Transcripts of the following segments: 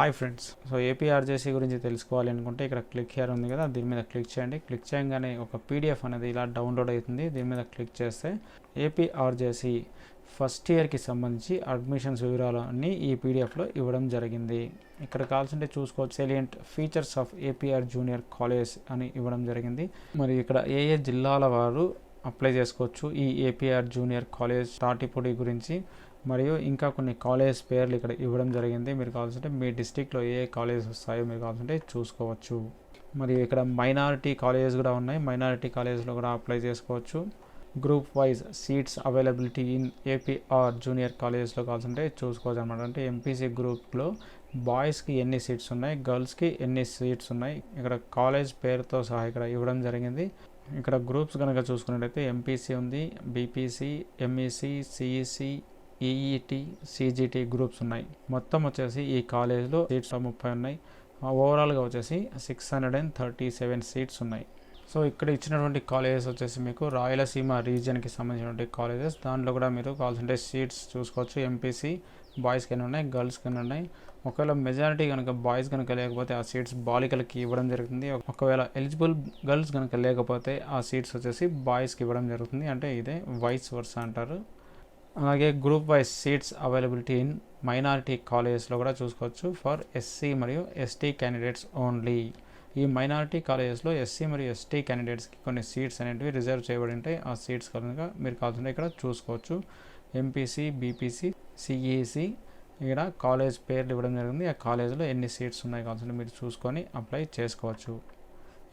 Hi friends. So APRJC గురించి తెలుసుకోవాలి అనుకుంటే ఇక్కడ క్లిక్ హియర్ ఉంది కదా, దీని మీద క్లిక్ చేయండి. క్లిక్ చేయగానే ఒక పీడిఎఫ్ అనేది ఇలా డౌన్లోడ్ అవుతుంది. దీని మీద క్లిక్ చేస్తే ఏపీఆర్జేసీ ఫస్ట్ ఇయర్కి సంబంధించి అడ్మిషన్స్ వివరాలన్నీ ఈ పీడిఎఫ్లో ఇవ్వడం జరిగింది. ఇక్కడ కావాల్సింటే చూసుకోవచ్చు. Salient features of APR junior college అని ఇవ్వడం జరిగింది. మరి ఇక్కడ ఏ ఏ జిల్లాల వారు అప్లై చేసుకోవచ్చు ఈ ఏపీఆర్ జూనియర్ కాలేజ్ తాటిపూడి గురించి, మరియు ఇంకా కొన్ని కాలేజ్ పేర్లు ఇక్కడ ఇవ్వడం జరిగింది. మీరు కావాల్సింటే మీ డిస్టిక్లో ఏ కాలేజ్ వస్తాయో మీరు కావాల్సింటే చూసుకోవచ్చు. మరియు ఇక్కడ మైనారిటీ కాలేజెస్ కూడా ఉన్నాయి. మైనారిటీ కాలేజ్లో కూడా అప్లై చేసుకోవచ్చు. Group wise seats availability in APR junior కాలేజ్లో కావాల్సింటే చూసుకోవచ్చు అనమాట. అంటే ఎంపీసీ గ్రూప్లో బాయ్స్కి ఎన్ని సీట్స్ ఉన్నాయి, గర్ల్స్కి ఎన్ని సీట్స్ ఉన్నాయి, ఇక్కడ కాలేజ్ పేరుతో సహా ఇక్కడ ఇవ్వడం జరిగింది. ఇక్కడ గ్రూప్స్ కనుక చూసుకున్నట్టయితే ఎంపీసీ ఉంది, BPC, MEC, CEC, EET, CGT groups ఉన్నాయి. మొత్తం వచ్చేసి ఈ కాలేజ్లో సీట్స్ 30 ఉన్నాయి. ఓవరాల్గా వచ్చేసి 637 సీట్స్ ఉన్నాయి. సో ఇక్కడ ఇచ్చినటువంటి కాలేజెస్ వచ్చేసి మీకు రాయలసీమ రీజియన్కి సంబంధించినటువంటి కాలేజెస్. దాంట్లో కూడా మీరు కావాల్సింటే సీట్స్ చూసుకోవచ్చు. ఎంపీసీ బాయ్స్కి ఎన్ని ఉన్నాయి, గర్ల్స్కి ఎన్ని ఉన్నాయి. ఒకవేళ మెజారిటీ కనుక బాయ్స్ కనుక లేకపోతే ఆ సీట్స్ బాలికలకి ఇవ్వడం జరుగుతుంది. ఒకవేళ ఎలిజిబుల్ గర్ల్స్ కనుక లేకపోతే ఆ సీట్స్ వచ్చేసి బాయ్స్కి ఇవ్వడం జరుగుతుంది. అంటే ఇదే వైస్ వర్స అంటారు. అలాగే group wise seats availability in minority కాలేజెస్లో కూడా చూసుకోవచ్చు. ఫర్ ఎస్సీ మరియు ఎస్టీ క్యాండిడేట్స్ ఓన్లీ. ఈ మైనారిటీ కాలేజెస్లో ఎస్సీ మరియు ఎస్టీ క్యాండిడేట్స్కి కొన్ని సీట్స్ అనేటివి రిజర్వ్ చేయబడి ఉంటాయి. ఆ సీట్స్ కనుక మీరు కావాల్సింటే ఇక్కడ చూసుకోవచ్చు. ఎంపీసీ, బీపీసీ, సిఈసి ఇక్కడ కాలేజ్ పేర్లు ఇవ్వడం జరిగింది. ఆ కాలేజ్లో ఎన్ని సీట్స్ ఉన్నాయి కావాల్సింటే మీరు చూసుకొని అప్లై చేసుకోవచ్చు.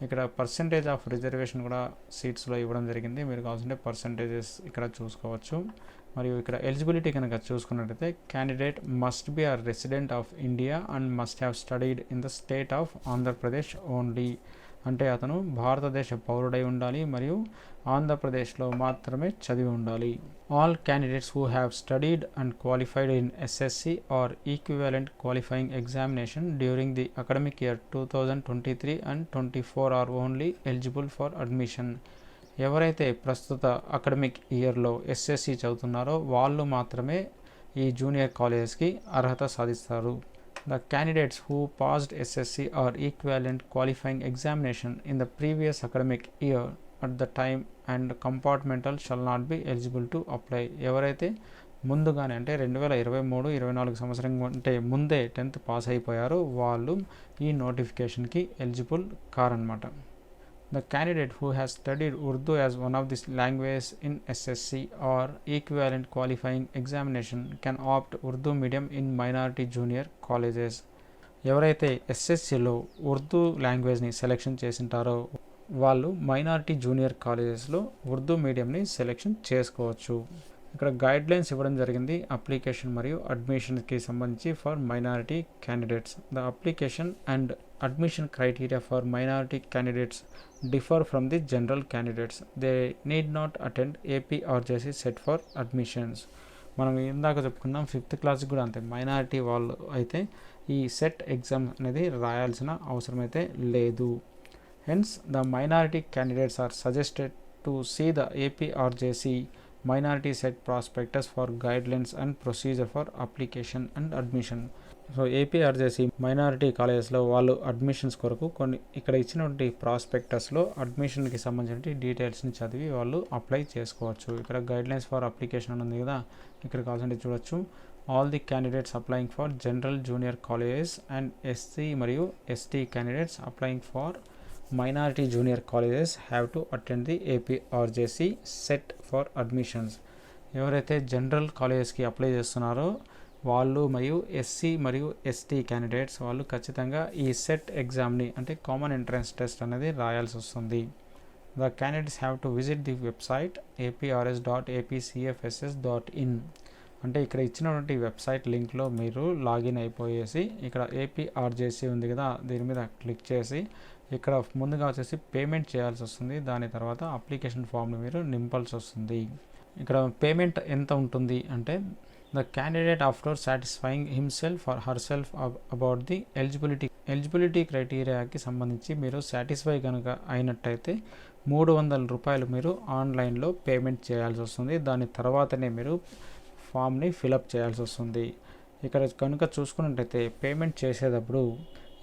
ఇక్కడ పర్సంటేజ్ ఆఫ్ రిజర్వేషన్ కూడా సీట్స్లో ఇవ్వడం జరిగింది. మీరు కావాల్సింటే పర్సంటేజెస్ ఇక్కడ చూసుకోవచ్చు. మరియు ఇక్కడ ఎలిజిబిలిటీ కనుక చూసుకున్నట్లయితే candidate must be a resident of India and must have studied in the state of Andhra Pradesh only. అంటే అతను భారతదేశ పౌరుడై ఉండాలి మరియు ఆంధ్రప్రదేశ్లో మాత్రమే చదివి ఉండాలి. All candidates who have studied and qualified in SSC or equivalent qualifying examination during the academic year 2023 and 24 are only eligible for admission. ఎవరైతే ప్రస్తుత అకాడమిక్ ఇయర్లో ఎస్ఎస్సి చదువుతున్నారో వాళ్ళు మాత్రమే ఈ జూనియర్ కాలేజెస్కి అర్హత సాధిస్తారు. The candidates who passed SSC or equivalent qualifying examination in the previous academic year at the time and compartmental shall not be eligible to apply. ఎవరైతే ముందుగానే అంటే 2023-24 సంవత్సరం అంటే ముందే 10th పాస్ అయిపోయారో వాళ్ళు ఈ నోటిఫికేషన్కి eligible కారన్నమాట. The candidate who has studied Urdu as one of the languages in SSC or equivalent qualifying examination can opt Urdu medium in minority junior colleges. ఎవరైతే ఎస్ఎస్సిలో ఉర్దూ లాంగ్వేజ్ని సెలెక్షన్ చేసింటారో వాళ్ళు మైనారిటీ జూనియర్ కాలేజెస్లో Urdu మీడియంని selection చేసుకోవచ్చు. ఇక్కడ guidelines ఇవ్వడం జరిగింది application మరియు అడ్మిషన్కి సంబంధించి for minority candidates. The application and admission criteria for minority candidates differ from the general candidates. They need not attend APRJC set for admissions. మనం ఇందాక చెప్పుకున్నాం 5th క్లాస్ కూడా అంతే. మైనారిటీ వాళ్ళు అయితే ఈ సెట్ ఎగ్జామ్ అనేది రాయాల్సిన అవసరం అయితే లేదు. Hence the minority candidates are suggested to see the APRJC minority CET prospectus for guidelines and procedure for application and admission. So APRJC minority కాలేజెస్లో వాళ్ళు అడ్మిషన్స్ కొరకు కొన్ని ఇక్కడ ఇచ్చినటువంటి ప్రాస్పెక్టస్లో అడ్మిషన్కి సంబంధించిన డీటెయిల్స్ని చదివి వాళ్ళు అప్లై చేసుకోవచ్చు. ఇక్కడ గైడ్లైన్స్ ఫర్ అప్లికేషన్ అని ఉంది కదా, ఇక్కడ కావాల్సింటే చూడొచ్చు. All the candidates applying for general junior colleges and SC మరియు ST candidates applying for minority junior colleges have to attend the APRJC CET for admissions. ఎవరైతే జనరల్ కాలేజెస్కి అప్లై చేస్తున్నారో వాళ్ళు మరియు ఎస్సీ మరియు ఎస్టీ క్యాండిడేట్స్ వాళ్ళు ఖచ్చితంగా ఈ సెట్ ఎగ్జామ్ని అంటే కామన్ ఎంట్రన్స్ టెస్ట్ అనేది రాయాల్సి వస్తుంది. The candidates have to visit the website aprs.apcfss.in. అంటే ఇక్కడ ఇచ్చినటువంటి వెబ్సైట్ లింక్లో మీరు లాగిన్ అయిపోయేసి ఇక్కడ ఏపీఆర్జేసీ ఉంది కదా దీని మీద క్లిక్ చేసి ఇక్కడ ముందుగా వచ్చేసి పేమెంట్ చేయాల్సి వస్తుంది. దాని తర్వాత అప్లికేషన్ ఫామ్ని మీరు నింపాల్సి వస్తుంది. ఇక్కడ పేమెంట్ ఎంత ఉంటుంది అంటే the candidate after satisfying himself or herself about the eligibility క్రైటీరియాకి సంబంధించి మీరు సాటిస్ఫై కనుక అయినట్టయితే 300 రూపాయలు మీరు ఆన్లైన్లో పేమెంట్ చేయాల్సి వస్తుంది. దాని తర్వాతనే మీరు ఫామ్ని ఫిలప్ చేయాల్సి వస్తుంది. ఇక్కడ కనుక చూసుకున్నట్టయితే పేమెంట్ చేసేటప్పుడు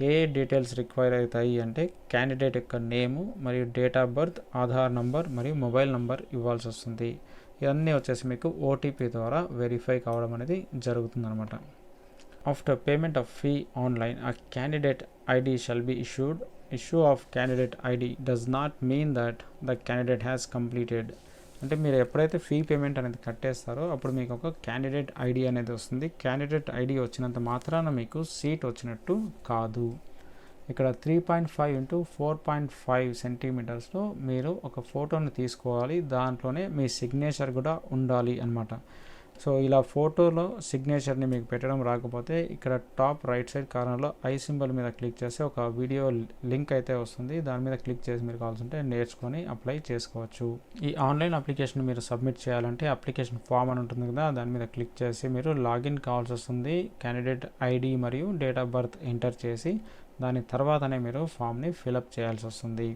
ఏ డీటెయిల్స్ రిక్వైర్ అవుతాయి అంటే క్యాండిడేట్ యొక్క నేము మరియు date of birth, Aadhaar number మరియు మొబైల్ నంబర్ ఇవ్వాల్సి వస్తుంది. ఇవన్నీ వచ్చేసి మీకు ఓటీపీ ద్వారా వెరిఫై కావడం అనేది జరుగుతుందన్నమాట. After payment of fee online a candidate ID shall be issued. Issue of candidate ID does not mean that the candidate has completed. అంటే మీరు ఎప్పుడైతే ఫీ పేమెంట్ అనేది కట్టేస్తారో అప్పుడు మీకు ఒక క్యాండిడేట్ ఐడి అనేది వస్తుంది. క్యాండిడేట్ ఐడి వచ్చినంత మాత్రాన మీకు సీట్ వచ్చినట్టు కాదు. ఇక్కడ 3.5 ఇంటూ 4.5 సెంటీమీటర్స్లో మీరు ఒక ఫోటోని తీసుకోవాలి. దాంట్లోనే మీ సిగ్నేచర్ కూడా ఉండాలి అన్నమాట. సో ఇలా ఫోటోలో సిగ్నేచర్ని మీకు పెట్టడం రాకపోతే ఇక్కడ టాప్ రైట్ సైడ్ కార్నర్లో ఐ సింబల్ మీద క్లిక్ చేస్తే ఒక వీడియో లింక్ అయితే వస్తుంది. దాని మీద క్లిక్ చేసి మీరు కావాల్సింటే నేర్చుకొని అప్లై చేసుకోవచ్చు. ఈ ఆన్లైన్ అప్లికేషన్ మీరు సబ్మిట్ చేయాలంటే అప్లికేషన్ ఫామ్ అని ఉంటుంది కదా, దాని మీద క్లిక్ చేసి మీరు లాగిన్ కావాల్సి వస్తుంది. క్యాండిడేట్ ఐడి మరియు డేట్ ఆఫ్ బర్త్ ఎంటర్ చేసి దాని తర్వాతనే మీరు ఫామ్ని ఫిలప్ చేయాల్సి వస్తుంది.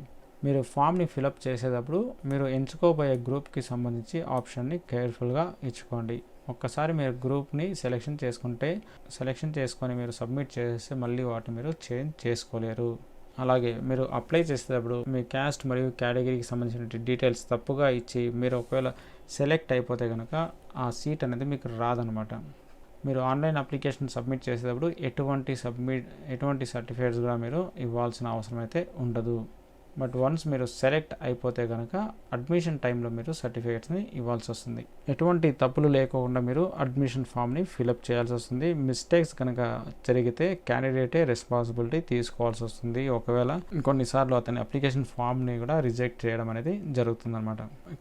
మీరు ఫామ్ని ఫిలప్ చేసేటప్పుడు మీరు ఎంచుకోబోయే గ్రూప్కి సంబంధించి ఆప్షన్ని కేర్ఫుల్గా ఇచ్చుకోండి. ఒక్కసారి మీరు గ్రూప్ని సెలెక్షన్ చేసుకొని మీరు సబ్మిట్ చేస్తే మళ్ళీ వాటిని మీరు చేంజ్ చేసుకోలేరు. అలాగే మీరు అప్లై చేసేటప్పుడు మీ క్యాస్ట్ మరియు కేటగిరీకి సంబంధించిన డీటెయిల్స్ తప్పుగా ఇచ్చి మీరు ఒకవేళ సెలెక్ట్ అయిపోతే కనుక ఆ సీట్ అనేది మీకు రాదనమాట. మీరు ఆన్లైన్ అప్లికేషన్ సబ్మిట్ చేసేటప్పుడు ఎటువంటి సర్టిఫికేట్స్ కూడా మీరు ఇవ్వాల్సిన అవసరం అయితే ఉండదు. బట్ వన్స్ మీరు సెలెక్ట్ అయిపోతే కనుక అడ్మిషన్ టైంలో మీరు సర్టిఫికేట్స్ని ఇవ్వాల్సి వస్తుంది. ఎటువంటి తప్పులు లేకుండా మీరు అడ్మిషన్ ఫామ్ని ఫిలప్ చేయాల్సి వస్తుంది. మిస్టేక్స్ కనుక జరిగితే క్యాండిడేటే రెస్పాన్సిబిలిటీ తీసుకోవాల్సి వస్తుంది. ఒకవేళ కొన్నిసార్లు అతని అప్లికేషన్ ఫామ్ని కూడా రిజెక్ట్ చేయడం అనేది జరుగుతుందన్నమాట.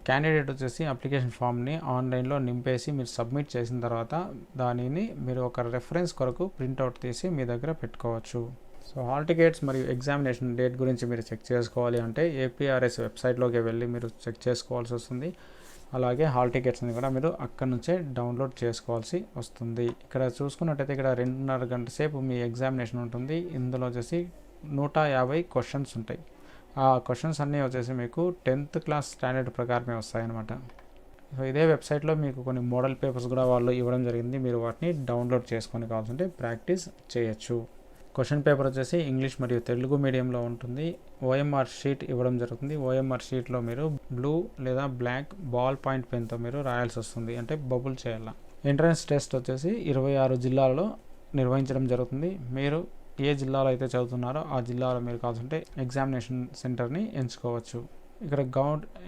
క్యాండిడేట్ వచ్చేసి అప్లికేషన్ ఫామ్ని ఆన్లైన్లో నింపేసి మీరు సబ్మిట్ చేసిన తర్వాత దానిని మీరు ఒక రెఫరెన్స్ కొరకు ప్రింట్అవుట్ తీసి మీ దగ్గర పెట్టుకోవచ్చు. సో హాల్ టికెట్స్ మరియు ఎగ్జామినేషన్ డేట్ గురించి మీరు చెక్ చేసుకోవాలి అంటే ఏపీఆర్ఎస్ వెబ్సైట్లోకి వెళ్ళి మీరు చెక్ చేసుకోవాల్సి వస్తుంది. అలాగే హాల్ టికెట్స్ని కూడా మీరు అక్కడ నుంచే డౌన్లోడ్ చేసుకోవాల్సి వస్తుంది. ఇక్కడ చూసుకున్నట్టయితే ఇక్కడ 2.5 గంటల సేపు మీ ఎగ్జామినేషన్ ఉంటుంది. ఇందులో వచ్చేసి 150 క్వశ్చన్స్ ఉంటాయి. ఆ క్వశ్చన్స్ అన్నీ వచ్చేసి మీకు 10th క్లాస్ స్టాండర్డ్ ప్రకారమే వస్తాయన్నమాట. సో ఇదే వెబ్సైట్లో మీకు కొన్ని మోడల్ పేపర్స్ కూడా వాళ్ళు ఇవ్వడం జరిగింది. మీరు వాటిని డౌన్లోడ్ చేసుకొని కావాల్సింటే ప్రాక్టీస్ చేయొచ్చు. క్వశ్చన్ పేపర్ వచ్చేసి ఇంగ్లీష్ మరియు తెలుగు మీడియంలో ఉంటుంది. ఓఎంఆర్ షీట్ ఇవ్వడం జరుగుతుంది. ఓఎంఆర్ షీట్లో మీరు బ్లూ లేదా బ్లాక్ బాల్ పాయింట్ పెన్తో మీరు రాయాల్సి వస్తుంది, అంటే బబుల్ చేయాల. ఎంట్రన్స్ టెస్ట్ వచ్చేసి 26 జిల్లాలలో నిర్వహించడం జరుగుతుంది. మీరు ఏ జిల్లాలో అయితే చదువుతున్నారో ఆ జిల్లాలో మీరు కావాల్సింటే ఎగ్జామినేషన్ సెంటర్ని ఎంచుకోవచ్చు.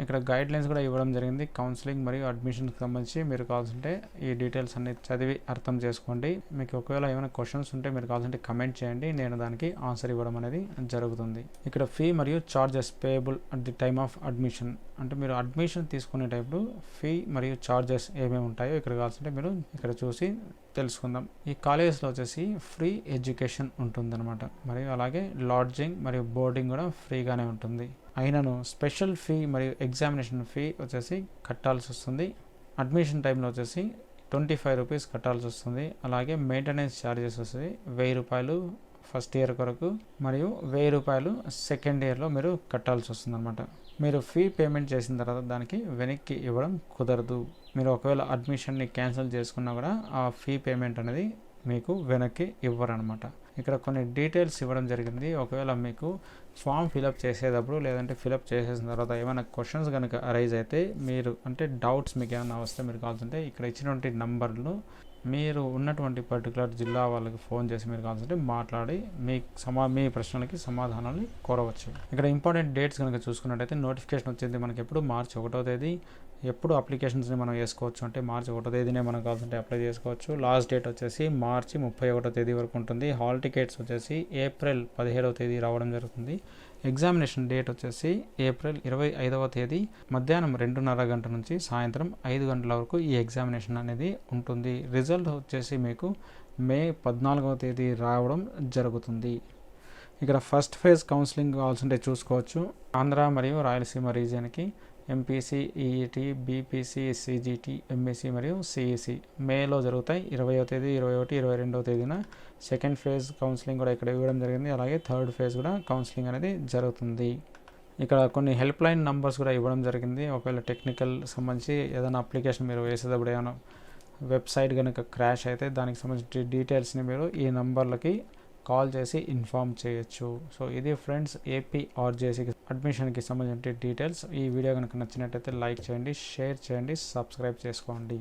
ఇక్కడ గైడ్ లైన్స్ కూడా ఇవ్వడం జరిగింది. కౌన్సిలింగ్ మరియు అడ్మిషన్కి సంబంధించి మీరు కావాల్సింటే ఈ డీటెయిల్స్ అన్ని చదివి అర్థం చేసుకోండి. మీకు ఒకవేళ ఏమైనా క్వశ్చన్స్ ఉంటే మీరు కావాల్సింటే కమెంట్ చేయండి, నేను దానికి ఆన్సర్ ఇవ్వడం అనేది జరుగుతుంది. ఇక్కడ ఫీ మరియు charges payable at the time of admission, అంటే మీరు అడ్మిషన్ తీసుకునేటప్పుడు ఫీ మరియు చార్జెస్ ఏమేమి ఉంటాయో ఇక్కడ కావాల్సింటే మీరు ఇక్కడ చూసి తెలుసుకుందాం. ఈ కాలేజెస్లో వచ్చేసి ఫ్రీ ఎడ్యుకేషన్ ఉంటుందన్నమాట. మరియు అలాగే లాడ్జింగ్ మరియు బోర్డింగ్ కూడా ఫ్రీగానే ఉంటుంది. అయినను స్పెషల్ ఫీ మరియు ఎగ్జామినేషన్ ఫీ వచ్చేసి కట్టాల్సి వస్తుంది. అడ్మిషన్ టైంలో వచ్చేసి 25 రూపీస్ కట్టాల్సి వస్తుంది. అలాగే మెయింటెనెన్స్ ఛార్జెస్ వస్తుంది 1000 రూపాయలు ఫస్ట్ ఇయర్ కొరకు మరియు 1000 రూపాయలు సెకండ్ ఇయర్లో మీరు కట్టాల్సి వస్తుంది అనమాట. మీరు ఫీ పేమెంట్ చేసిన తర్వాత దానికి వెనక్కి ఇవ్వడం కుదరదు. మీరు ఒకవేళ అడ్మిషన్ని క్యాన్సిల్ చేసుకున్నా కూడా ఆ ఫీ పేమెంట్ అనేది మీకు వెనక్కి ఇవ్వరనమాట. ఇక్కడ కొన్ని డీటెయిల్స్ ఇవ్వడం జరిగింది. ఒకవేళ మీకు ఫామ్ ఫిలప్ చేసేటప్పుడు లేదంటే ఫిలప్ చేసేసిన తర్వాత ఏమైనా క్వశ్చన్స్ కనుక అరైజ్ అయితే మీరు అంటే డౌట్స్ మీకు ఏమైనా వస్తే మీరు కావాల్సింటే ఇక్కడ ఇచ్చినటువంటి నంబర్లు మీరు ఉన్నటువంటి పర్టికులర్ జిల్లా వాళ్ళకి ఫోన్ చేసి మీరు కావాల్సింటే మాట్లాడి మీ ప్రశ్నలకి సమాధానాలు కోరవచ్చు. ఇక్కడ ఇంపార్టెంట్ డేట్స్ కనుక చూసుకున్నట్టయితే నోటిఫికేషన్ వచ్చింది మనకి ఎప్పుడు మార్చి 1వ తేదీ. ఎప్పుడు అప్లికేషన్స్ని మనం వేసుకోవచ్చు అంటే మార్చి 1వ తేదీనే మనం కావాల్సింటే అప్లై చేసుకోవచ్చు. లాస్ట్ డేట్ వచ్చేసి మార్చి 31వ తేదీ వరకు ఉంటుంది. హాల్ టికెట్స్ వచ్చేసి ఏప్రిల్ 17వ తేదీ రావడం జరుగుతుంది. ఎగ్జామినేషన్ డేట్ వచ్చేసి ఏప్రిల్ 25వ తేదీ మధ్యాహ్నం 2:30 గంటల నుంచి సాయంత్రం 5 గంటల వరకు ఈ ఎగ్జామినేషన్ అనేది ఉంటుంది. రిజల్ట్ వచ్చేసి మీకు మే 14వ తేదీ రావడం జరుగుతుంది. ఇక్కడ ఫస్ట్ ఫేజ్ కౌన్సిలింగ్ కావాల్సింటే చూసుకోవచ్చు. ఆంధ్ర మరియు రాయలసీమ రీజియన్కి MPC, EET, BPC, CGT, MSc మరియు సిఈసి మేలో జరుగుతాయి. 20వ తేదీ, 21, 22వ తేదీన సెకండ్ ఫేజ్ కౌన్సిలింగ్ కూడా ఇక్కడ ఇవ్వడం జరిగింది. అలాగే థర్డ్ ఫేజ్ కూడా కౌన్సిలింగ్ అనేది జరుగుతుంది. ఇక్కడ కొన్ని హెల్ప్ లైన్ నంబర్స్ కూడా ఇవ్వడం జరిగింది. ఒకవేళ టెక్నికల్ సంబంధించి ఏదైనా అప్లికేషన్ మీరు వేసేటప్పుడు ఏమైనా వెబ్సైట్ కనుక క్రాష్ అయితే దానికి సంబంధించిన డీటెయిల్స్ని మీరు ఈ నంబర్లకి కాల్ చేసి ఇన్ఫామ్ చేయొచ్చు. సో ఇది ఫ్రెండ్స్ ఏపీ ఆర్జేసీకి అడ్మిషన్కి సంబంధించిన డీటెయిల్స్. ఈ వీడియో కనుక నచ్చినట్టయితే లైక్ చేయండి, షేర్ చేయండి, సబ్స్క్రైబ్ చేసుకోండి.